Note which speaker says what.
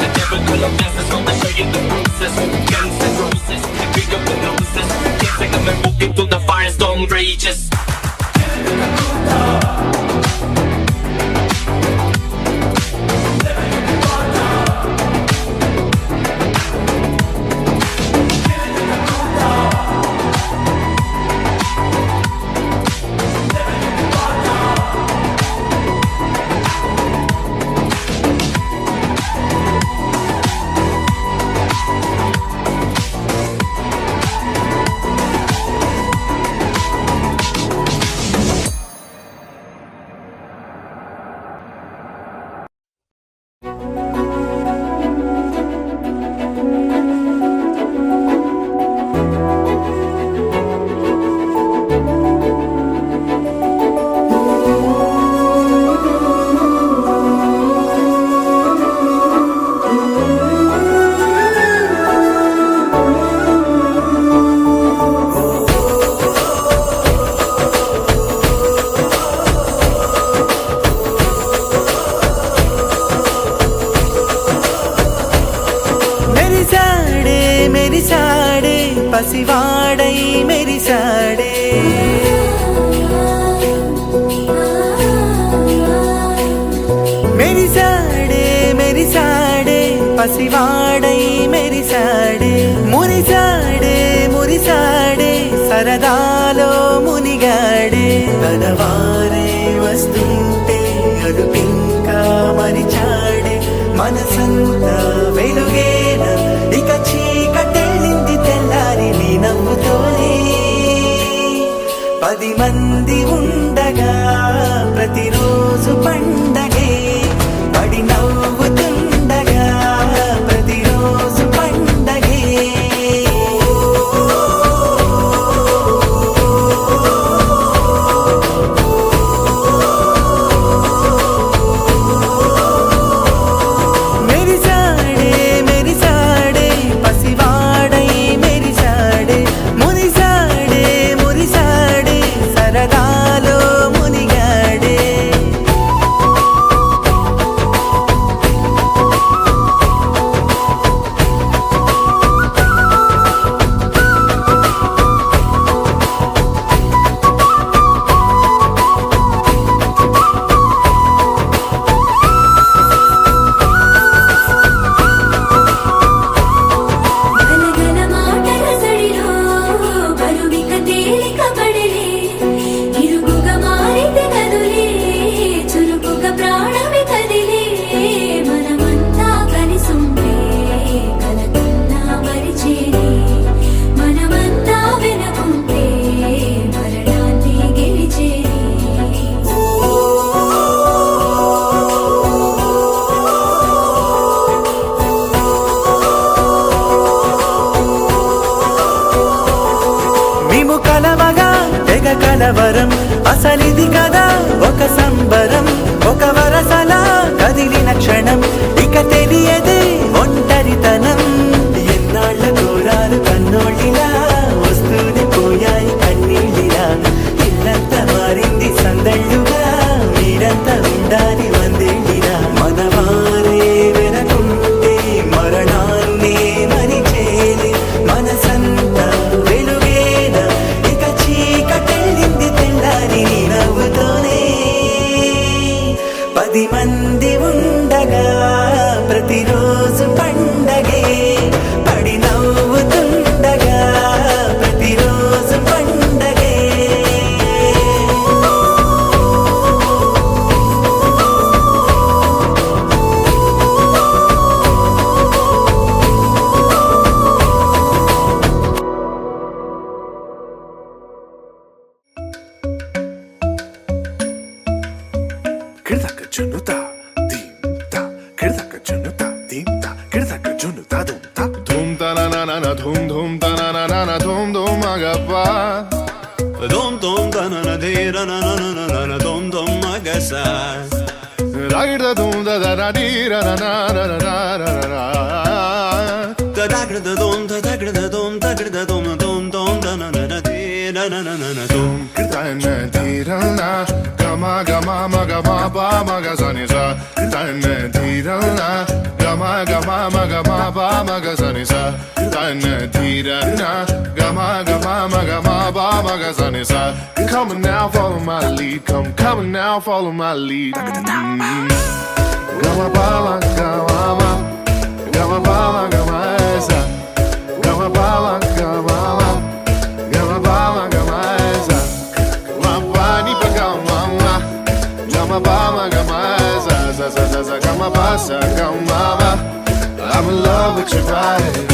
Speaker 1: The devil all of dances, gonna show you the bruises. Guns and roses, the big of the noses. Can't take them and move into the firestorm rages.
Speaker 2: పసివాడై మెరిసాడే మెరిసాడే మెరిసాడే పసివాడై మెరిసాడే మురిసాడే మురిసాడే సరదాలో మునిగాడే తనవారే వస్తుంటే అదుపింకా మరిచాడే మనసంతా వెలుగేన ఇక చీకటెళ్ళింది తెల్లారి నీ నవ్వుతోనే 10 మంది ఉండగా ప్రతిరోజు పండగే పడి నవ్వుతుండగా ప్రతిరోజు పండగే కలవరం అసలిది కదా ఒక సంబరం ఒక వరసలా కదిలిన క్షణం ఇక తెలియదే ఒంటరితనం ఎన్నాళ్ళ కోరాలు కన్నోళ్ళిలా వస్తూనే పోయాయి కన్నీళ్ళిలా ఇల్లంతా మారింది సందళ్ళుగా మీరంతా ఉండాలి వందేళ్ళిలా మనవారే వెనకుంటే మరణాన్నే మరిచేలే మనసంతా వెలుగేన ఇక చీకటెళ్ళింది తెల్లారి నీ నవ్వుతోనే 10 మంది ఉండగా ప్రతిరోజు పండగే పడి నవ్వుతుండగా ప్రతిరోజు పండగే
Speaker 3: Kirdaka junuta, dimta. Kirdaka junuta, dimta. Kirdaka junuta, dumta. Dum ta na na na na, dum dum ta na na na na, dum dum agapa.
Speaker 4: Dum dum ta na na de na na na na na na, dum dum agasa.
Speaker 3: Ragda dum da da da di ra na na na na na na na.
Speaker 4: Da da da dum da da da dum da da dum dum dum da na na na de na na na na na dum.
Speaker 3: Kirda na di ra na, come Gama gama maga ma ba maga sani sa tane tirana Gama gama maga ma ba maga sani sa tane tirana Gama gama maga ma ba maga sani sa Come on now follow my lead come on now follow my lead Gama ba gama ma Gama ba gama sa Gama ba gama ma Gama ba gama sa Gama ni pa gama ma Gama ba gama sa sa sa sa sa Gama ba sa gama ma I'm in love with your body